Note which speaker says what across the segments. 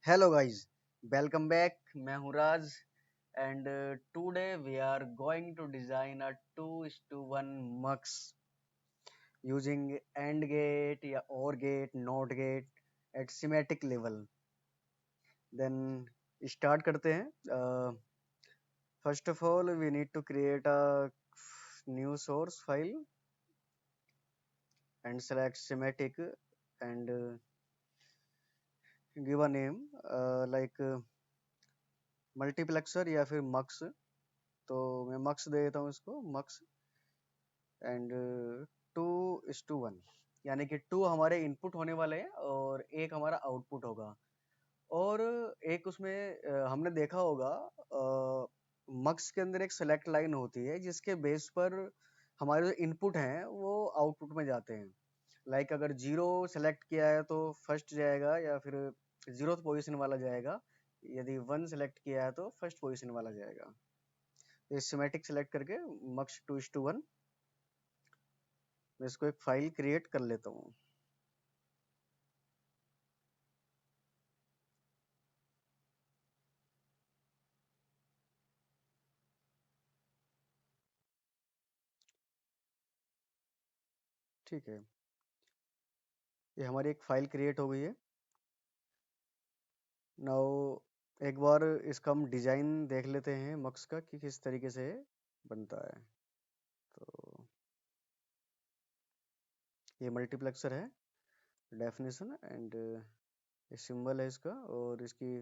Speaker 1: Hello guys, welcome back. मैं हूँ Raj and today we are going to design a 2:1 mux using and gate या और gate, not gate at schematic level. Then start करते हैं। First of all we need to create a new source file and select schematic and give a name like multiplexer या फिर मक्स। तो मैं मक्स दे देता हूँ इसको, मक्स एंड 2:1, यानी कि 2 हमारे इनपुट होने वाले हैं और एक हमारा आउटपुट होगा। और एक उसमें हमने देखा होगा मक्स के अंदर एक सेलेक्ट लाइन होती है जिसके बेस पर हमारे जो इनपुट हैं वो आउटपुट में जाते हैं। लाइक अगर 0 सेलेक्ट किया है तो फर्स्ट जाएगा या फिर 0th पोजीशन वाला जाएगा। यदि 1 सेलेक्ट किया है तो फर्स्ट पोजीशन वाला जाएगा। ये सिमेटिक सेलेक्ट करके मक्स 2:1 मैं इसको एक फाइल क्रिएट कर लेता हूँ। ठीक है, ये हमारी एक फाइल क्रिएट हो गई है। नाउ एक बार इसका हम डिजाइन देख लेते हैं मक्स का कि किस तरीके से बनता है। तो ये मल्टीप्लेक्सर है, डेफिनेशन एंड ये सिंबल है इसका, और इसकी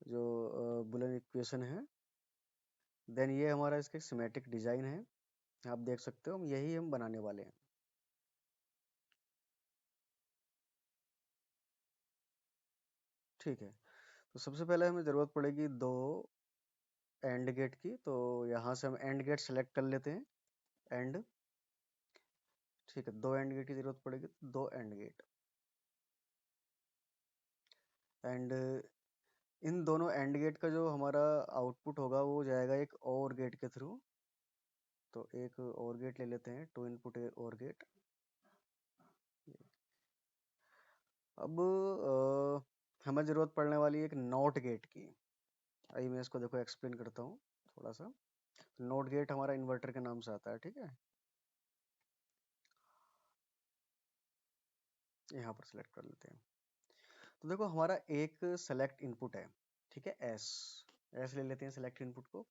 Speaker 1: जो बुलियन इक्वेशन है। देन ये हमारा इसका सिमेट्रिक डिजाइन है, आप देख सकते हो, यही हम बनाने वाले हैं। ठीक है, तो सबसे पहले हमें ज़रूरत पड़ेगी दो एंड गेट की। तो यहाँ से हम एंड गेट सेलेक्ट कर लेते हैं, एंड। ठीक है, दो एंड गेट की जरूरत पड़ेगी, तो दो एंड गेट। एंड इन दोनों एंड गेट का जो हमारा आउटपुट होगा वो जाएगा एक और गेट के थ्रू। तो एक और गेट ले लेते हैं, 2 इनपुट और गेट। अब हमें जरूरत पड़ने वाली है एक नॉट गेट की। आइए मैं इसको देखो एक्सप्लेन करता हूँ थोड़ा सा। नॉट गेट हमारा इन्वर्टर के नाम से आता है, ठीक है। यहाँ पर सेलेक्ट कर लेते हैं। तो देखो हमारा एक सेलेक्ट इनपुट है, ठीक है, एस। एस ले लेते हैं सेलेक्ट इनपुट को।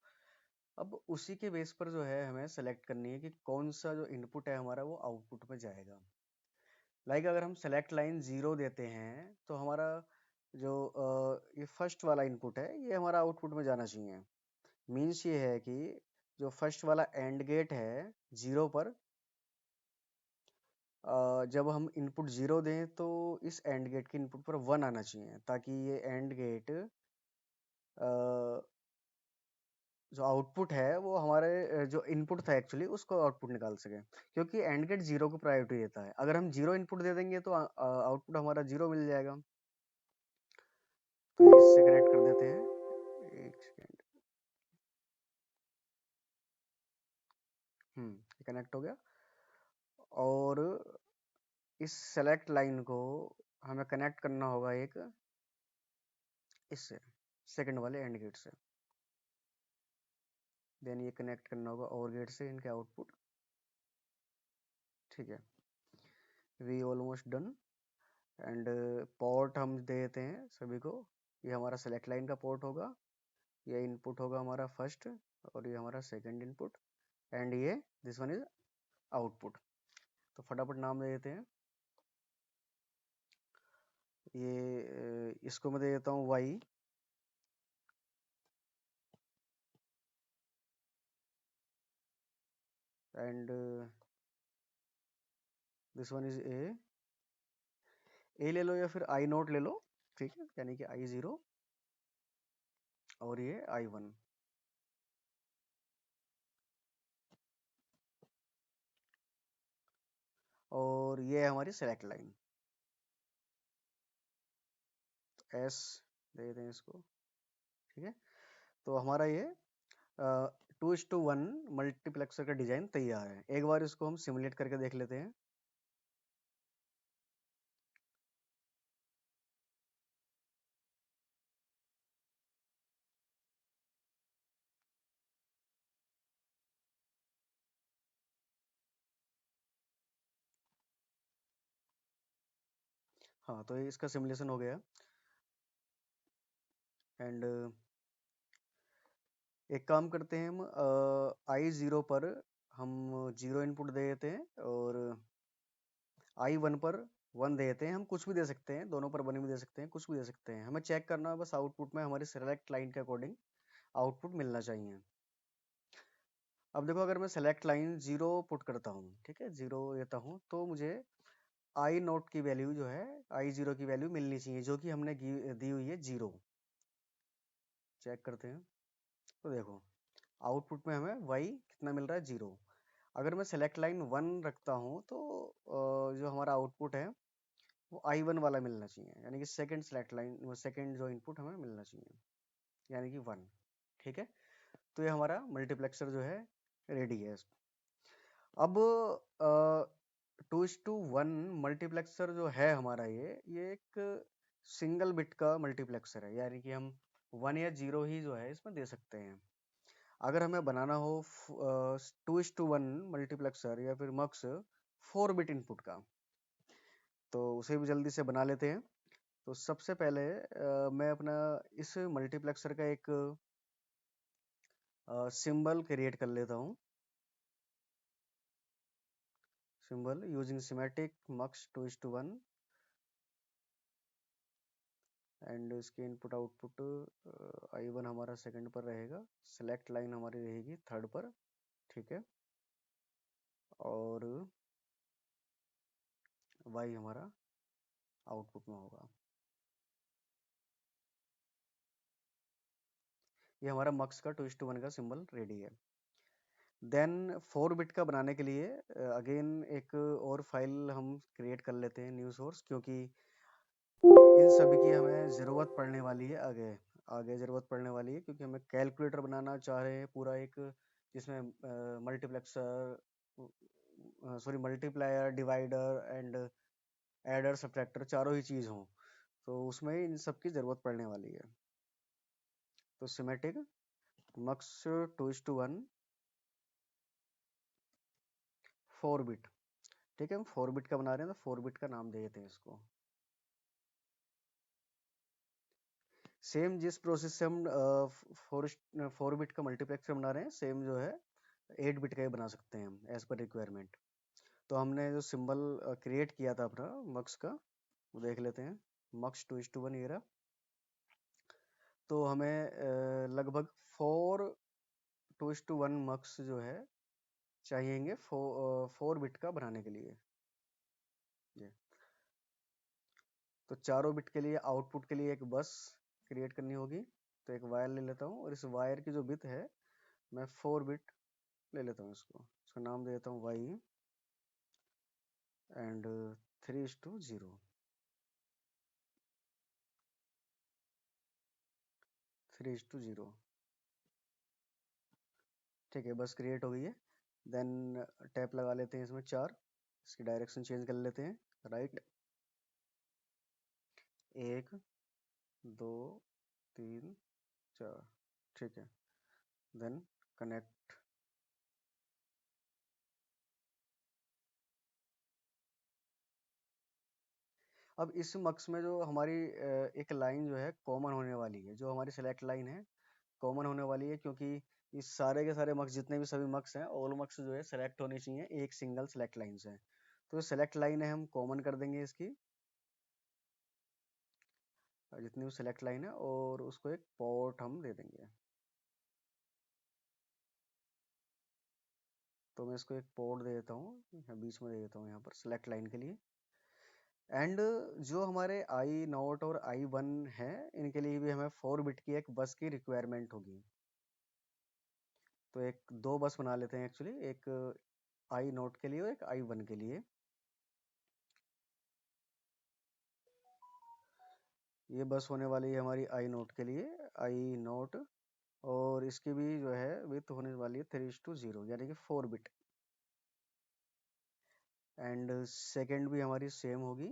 Speaker 1: अब उसी के बेस पर जो है हमें सेलेक्ट करनी है कि कौन सा जो इनपुट है हमारा वो आउटपुट में जाएगा। लाइक अगर हम सेलेक्ट लाइन 0 देते हैं तो हमारा जो ये फर्स्ट वाला इनपुट है ये हमारा आउटपुट में जाना चाहिए। मीन्स ये है कि जो फर्स्ट वाला एंड गेट है 0 पर, जब हम इनपुट 0 दें तो इस एंड गेट के इनपुट पर 1 आना चाहिए, ताकि ये एंड गेट जो आउटपुट है वो हमारे जो इनपुट था एक्चुअली उसको आउटपुट निकाल सके। क्योंकि एंड गेट 0 को प्रायोरिटी देता है। अगर हम 0 इनपुट दे देंगे तो आउटपुट हमारा 0 मिल जाएगा। तो इससे कनेक्ट कर देते हैं, एक सेकेंड। कनेक्ट हो गया। और इस सेलेक्ट लाइन को हमें कनेक्ट करना होगा एक इससे, सेकंड वाले एंड गेट से। देन ये कनेक्ट करना होगा और गेट से इनके आउटपुट। ठीक है, we almost done. And port हम दे देते हैं सभी को। ये हमारा सेलेक्ट लाइन का पोर्ट होगा, ये इनपुट होगा हमारा फर्स्ट, और ये हमारा सेकंड इनपुट, एंड ये दिस वन इज आउटपुट। तो फटाफट नाम दे देते हैं। ये इसको मैं दे देता हूँ Y, and this one is a ले लो या फिर आई नोट ले लो, ठीक है, यानी कि I0, और ये I1। और ये हमारी सेलेक्ट लाइन, एस दे देते हैं इसको। ठीक है, तो हमारा ये 2:1 मल्टीप्लेक्सर का डिजाइन तैयार है। एक बार इसको हम सिमुलेट करके देख लेते हैं। हाँ, तो ये इसका सिमुलेशन हो गया। एंड एक काम करते हैं, हम i0 पर हम 0 इनपुट दे देते हैं, और i1 पर 1 दे देते हैं। हम कुछ भी दे सकते हैं, दोनों पर 1 भी दे सकते हैं, कुछ भी दे सकते हैं। हमें चेक करना है बस आउटपुट में हमारी सेलेक्ट लाइन के अकॉर्डिंग आउटपुट मिलना चाहिए। अब देखो, अगर मैं सेलेक्ट लाइन 0 पुट करता हूँ, ठीक है, 0 देता हूँ, तो मुझे आई नोट की वैल्यू जो है, i0 की वैल्यू मिलनी चाहिए, जो कि हमने दी हुई है 0। चेक करते हैं, तो देखो आउटपुट में हमें y कितना मिल रहा है, 0। अगर मैं सेलेक्ट लाइन 1 रखता हूँ, तो जो हमारा आउटपुट है वो i1 वाला मिलना चाहिए, यानी कि सेकंड सेलेक्ट लाइन, सेकंड जो इनपुट हमें मिलना चाहिए, यानी कि 1। ठीक है, तो ये हमारा मल्टीप्लेक्सर जो है रेडी है। अब 2:1 मल्टीप्लेक्सर जो है हमारा, ये एक सिंगल बिट का मल्टीप्लेक्सर है, यानी कि हम 1 या 0 ही जो है इसमें दे सकते हैं। अगर हमें बनाना हो 2:1 मल्टीप्लेक्सर या फिर मक्स 4 बिट इनपुट का, तो उसे भी जल्दी से बना लेते हैं। तो सबसे पहले मैं अपना इस मल्टीप्लेक्सर का एक सिंबल क्रिएट कर लेता हूँ। सिंबल यूजिंग सिमेटिक मक्स 2:1, एंड इसके इनपुट आउटपुट i1 हमारा सेकंड पर रहेगा, सेलेक्ट लाइन हमारी रहेगी थर्ड पर, ठीक है, और y हमारा आउटपुट में होगा। ये हमारा मक्स का 2:1 का सिंबल रेडी है। देन 4 बिट का बनाने के लिए अगेन एक और फाइल हम क्रिएट कर लेते हैं, न्यू सोर्स, क्योंकि इन सभी की हमें ज़रूरत पड़ने वाली है आगे। आगे ज़रूरत पड़ने वाली है, क्योंकि हमें कैलकुलेटर बनाना चाह रहे हैं पूरा एक, जिसमें multiplexer, sorry, multiplier, divider and adder, subtractor चारों ही चीज़ हों, तो उसमें इन सब की ज़रूरत पड़ने वाली है। तो सिमेटिक मक्स 2:1 4 बिट, ठीक है, हम 4 बिट का बना रहे हैं, तो 4 बिट का नाम दे देते हैं इसको। सेम जिस प्रोसेस से हम 4 बिट का मल्टीप्लेक्सर बना रहे हैं, सेम जो है 8 बिट का ही बना सकते हैं हम, एज पर रिक्वायरमेंट। तो हमने जो सिंबल क्रिएट किया था अपना मक्स का, वो देख लेते हैं, मक्स 2:1 ये रहा। तो हमें लगभग 4:1 मक्स जो है चाहिएंगे 4 बिट का बनाने के लिए। ये तो चारों बिट के लिए आउटपुट के लिए एक बस क्रिएट करनी होगी। तो एक वायर ले लेता हूँ, और इस वायर की जो बिट है, मैं 4 बिट ले लेता हूँ, इसका नाम दे देता हूँ y, एंड 3:0, 3:0, ठीक है, बस क्रिएट हो गई है। देन टैप लगा लेते हैं इसमें 4, इसकी डायरेक्शन चेंज कर लेते हैं, राइट, 1 2 3 4, ठीक है, देन कनेक्ट। अब इस मक्स में जो हमारी एक लाइन जो है कॉमन होने वाली है, जो हमारी सेलेक्ट लाइन है कॉमन होने वाली है, क्योंकि इस सारे के सारे मक्स, जितने भी सभी मक्स हैं, ऑल मक्स जो है सेलेक्ट होनी चाहिए एक सिंगल सेलेक्ट लाइन से। तो सेलेक्ट लाइन है हम कॉमन कर देंगे इसकी, जितनी भी सेलेक्ट लाइन है, और उसको एक पोर्ट हम दे देंगे। तो मैं इसको एक पोर्ट दे देता हूँ, बीच में दे देता हूँ यहाँ पर सेलेक्ट लाइन के लिए। एंड जो हमारे आई नोट और i1 है, इनके लिए भी हमें 4 बिट की एक बस की रिक्वायरमेंट होगी। तो एक दो बस बना लेते हैं एक्चुअली, एक आई नोट के लिए और एक i1 के लिए। ये बस होने वाली है हमारी आई नोट के लिए, आई नोट, और इसकी भी जो है विथ होने वाली है 3:0, यानी कि 4 बिट। एंड सेकेंड भी हमारी सेम होगी,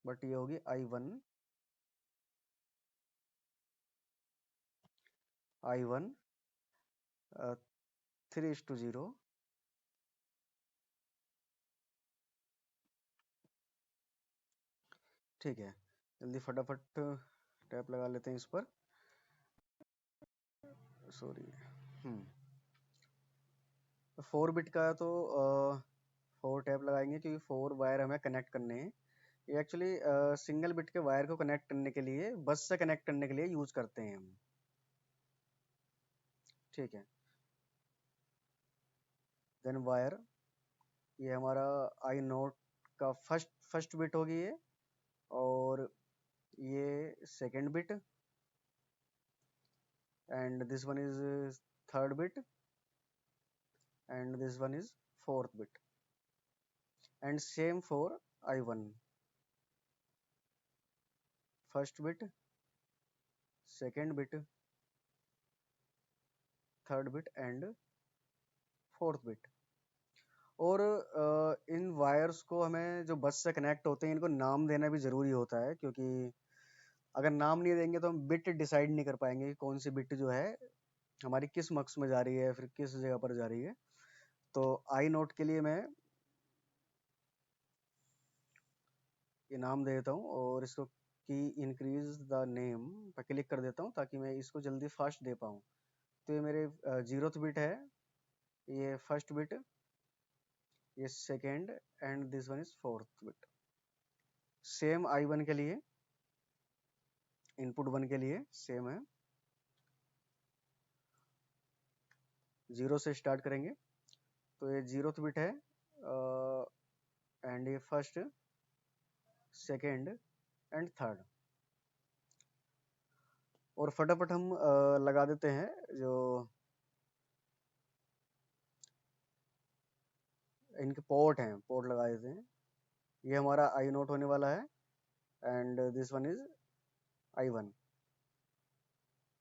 Speaker 1: बट ये होगी i1, 3:0, ठीक है, जल्दी फटाफट टैप लगा लेते हैं इस पर। सॉरी। 4 बिट का है तो 4 टैप लगाएंगे, क्योंकि 4 वायर हमें कनेक्ट करने हैं। ये एक्चुअली सिंगल बिट के वायर को कनेक्ट करने के लिए, बस से कनेक्ट करने के लिए यूज करते हैं हम। ठीक है, देन वायर, ये हमारा आई नोट का फर्स्ट बिट होगी ये, और ये second bit, and this one is third bit, and this one is fourth bit, and same for I1, first bit, second bit, third bit and fourth bit. और इन wires को हमें, जो बस से कनेक्ट होते हैं, इनको नाम देना भी ज़रूरी होता है, क्योंकि अगर नाम नहीं देंगे तो हम बिट डिसाइड नहीं कर पाएंगे कि कौन सी बिट जो है हमारी किस मक्स में जा रही है, फिर किस जगह पर जा रही है। तो आई नोट के लिए मैं ये नाम दे देता हूँ, और इसको की इंक्रीज द नेम पर क्लिक कर देता हूँ, ताकि मैं इसको जल्दी फास्ट दे पाऊँ। तो ये मेरे 0th बिट है, ये फर्स्ट बिट, ये second, and this one is fourth bit. Same I1 के लिए, इनपुट 1 के लिए सेम है, 0 से स्टार्ट करेंगे। तो ये 0th बिट है, एंड ये फर्स्ट, सेकेंड एंड थर्ड। और फटाफट हम लगा देते हैं जो इनके पोर्ट हैं, पोर्ट लगा देते हैं। ये हमारा आई नोट होने वाला है, and this one is I1,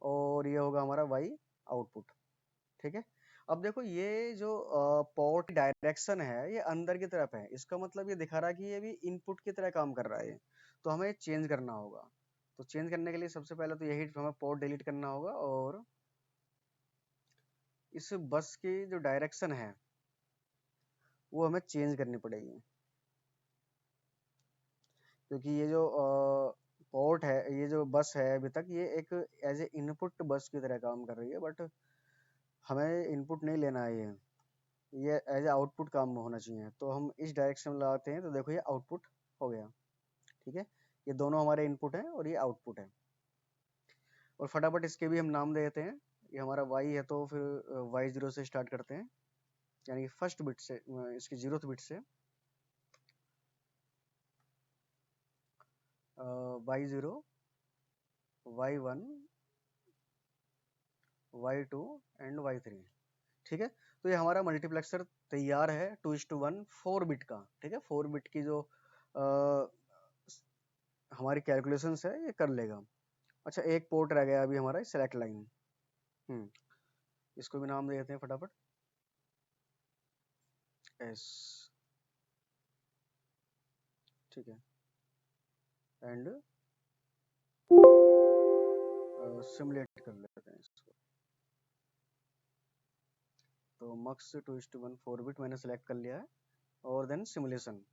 Speaker 1: और ये होगा हमारा Y आउटपुट। ठीक है, अब देखो ये जो पोर्ट डायरेक्शन है, ये अंदर की तरफ है, इसका मतलब ये दिखा रहा है कि ये भी इनपुट की तरह काम कर रहा है। तो हमें चेंज करना होगा। तो चेंज करने के लिए सबसे पहले तो यही हमें पोर्ट डिलीट करना होगा, और इस बस की जो डायरेक्शन है वो हमें चेंज करनी पड़ेगी, क्योंकि ये जो पोर्ट है, ये जो बस है, अभी तक ये एक एज ए इनपुट बस की तरह काम कर रही है, बट हमें इनपुट नहीं लेना है, ये एज ए आउटपुट काम होना चाहिए। तो हम इस डायरेक्शन में लगाते हैं, तो देखो ये आउटपुट हो गया। ठीक है, ये दोनों हमारे इनपुट हैं और ये आउटपुट है। और फटाफट इसके भी हम नाम दे देते हैं। ये हमारा Y है, तो फिर Y0 से स्टार्ट करते हैं, यानी कि फर्स्ट बिट से, इसकी 0th बिट से Y0, Y1, Y2 and Y3। ठीक है, तो ये हमारा मल्टीप्लेक्सर तैयार है 2:1 4 बिट का। ठीक है, 4 बिट की जो हमारी कैलकुलेशंस है ये कर लेगा। अच्छा, एक पोर्ट रह गया अभी हमारा, सेलेक्ट लाइन। इसको भी नाम दे देते हैं फटाफट, एस। ठीक है, एंड सिमुलेट कर लेते हैं इसको। तो मक्स 2:1 4 बिट मैंने सेलेक्ट कर लिया है, और then simulation.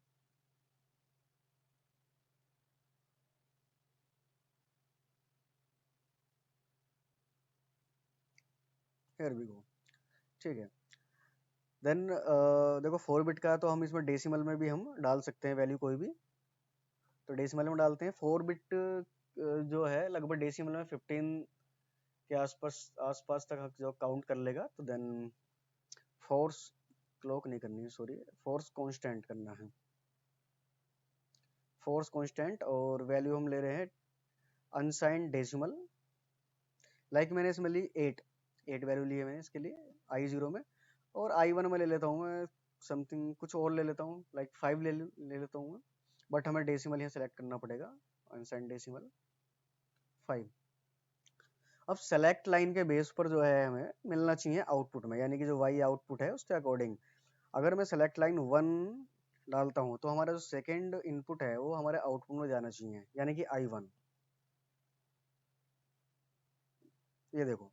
Speaker 1: Here we go. ठीक है, देन देखो 4 बिट का, तो हम इसमें डेसिमल में भी हम डाल सकते हैं वैल्यू कोई भी। तो डेसिमल में डालते हैं। 4 बिट जो है लगभग डेसिमल में 15 के आसपास आसपास तक जो काउंट कर लेगा। तो देन फोर्स क्लॉक नहीं करनी है, सॉरी, फोर्स कांस्टेंट करना है, फोर्स कांस्टेंट। और वैल्यू हम ले रहे हैं अनसाइंड डेसिमल। लाइक मैंने इसमें ली 8 वैल्यू ली है मैंने इसके लिए I0 में। और I1 में ले लेता हूँ मैं समथिंग कुछ और ले लेता हूँ, लाइक 5 ले लेता हूँ मैं, बट हमें डेसिमल यहाँ सेलेक्ट करना पड़ेगा, अनसाइंड डेसिमल 5। अब सेलेक्ट लाइन के बेस पर जो है हमें मिलना चाहिए आउटपुट में, यानी कि जो Y आउटपुट है उसके अकॉर्डिंग। अगर मैं सेलेक्ट लाइन 1 डालता हूँ, तो हमारा जो सेकेंड इनपुट है वो हमारे आउटपुट में जाना चाहिए, यानी कि I1। ये देखो,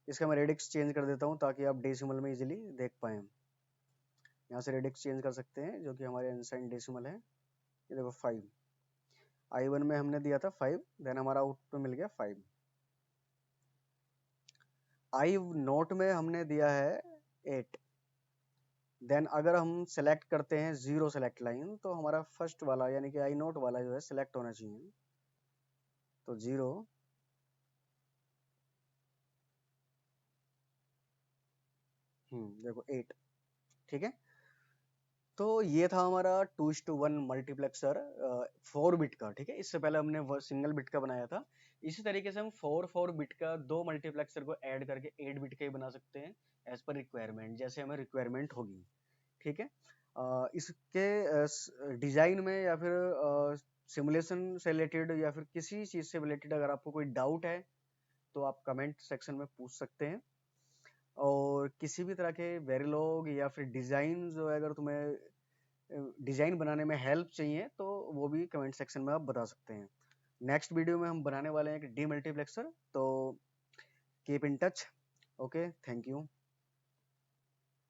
Speaker 1: इसका मैं रेडिक्स चेंज कर देता हूँ, ताकि आप डेसिमल में इजीली देख पाए। यहाँ से रेडिक्स चेंज कर सकते हैं, जो कि हमारे अनसाइंड डेसिमल है। ये देखो 5। I1 में हमने दिया था 5, देन हमारा आउटपुट मिल गया 5। I0 में हमने दिया है 8। देन अगर हम सेलेक्ट करते हैं 0 सेलेक्ट लाइन, तो हमारा फर्स्ट वाला यानी कि I0 वाला जो है सेलेक्ट होना चाहिए। तो 0, देखो 8, ठीक है। तो ये था हमारा 2:1 मल्टीप्लेक्सर 4 बिट का, ठीक है। इससे पहले हमने सिंगल बिट का बनाया था। इसी तरीके से हम 4 बिट का 2 मल्टीप्लेक्सर को ऐड करके 8 बिट का ही बना सकते हैं एज पर रिक्वायरमेंट, जैसे हमें रिक्वायरमेंट होगी, ठीक है। इसके डिजाइन में या फिर सिमुलेशन से रिलेटेड या फिर किसी चीज से रिलेटेड अगर आपको कोई डाउट है तो आप कमेंट सेक्शन में पूछ सकते हैं। और किसी भी तरह के वेरिलॉग या फिर डिजाइन जो है, अगर तुम्हें डिजाइन बनाने में हेल्प चाहिए तो वो भी कमेंट सेक्शन में आप बता सकते हैं। नेक्स्ट वीडियो में हम बनाने वाले हैं एक डी मल्टीप्लेक्सर, तो keep in touch. Okay, thank you.